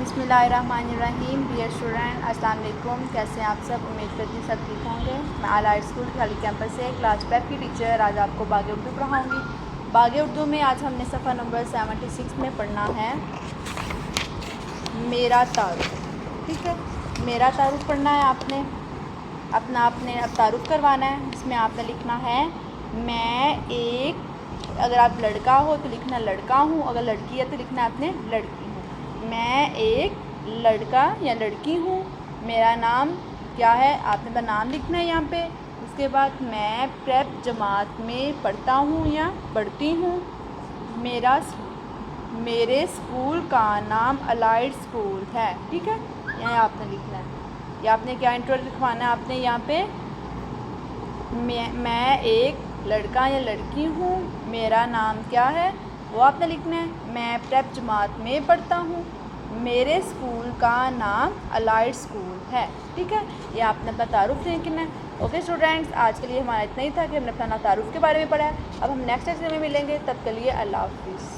बिस्मिल्लाहिर्रहमानिर्रहीम। Dear student, अस्सलाम वालेकुम। कैसे हैं आप सब? उम्मीद करती हूँ सब ठीक होंगे। मैं आल स्कूल खाली कैंपस से क्लास 12 की टीचर आज आपको बागे उर्दू पढ़ाऊँगी। बागे उर्दू में आज हमने सफ़ा नंबर 76 में पढ़ना है मेरा तारुफ। ठीक है, मेरा तारुफ पढ़ना है आपने। आपने अब तारुफ करवाना है। इसमें आपने लिखना है मैं एक, अगर आप लड़का हो तो लिखना लड़का हूँ, अगर लड़की है तो लिखना आपने लड़की हूँ। मैं एक लड़का या लड़की हूँ। मेरा नाम क्या है, आपने अपना नाम लिखना है यहाँ पे। उसके बाद मैं प्रेप जमात में पढ़ता हूँ या पढ़ती हूँ। मेरे स्कूल का नाम अलाइड स्कूल है। ठीक है, यहाँ आपने लिखना है। या आपने क्या इंट्रो लिखवाना है आपने यहाँ पे, मैं एक लड़का या लड़की हूँ, मेरा नाम क्या है वो आपने लिखना है। मैं प्रेप जमात में पढ़ता हूँ, मेरे स्कूल का नाम अलाइड स्कूल है। ठीक है, ये आपने अपना तारुफ लिखना है। ओके स्टूडेंट्स, आज के लिए हमारा इतना ही था कि हमने अपना तारुफ के बारे में पढ़ा है। अब हम नेक्स्ट लेक्चर में मिलेंगे, तब के लिए अल्लाह हाफिज़।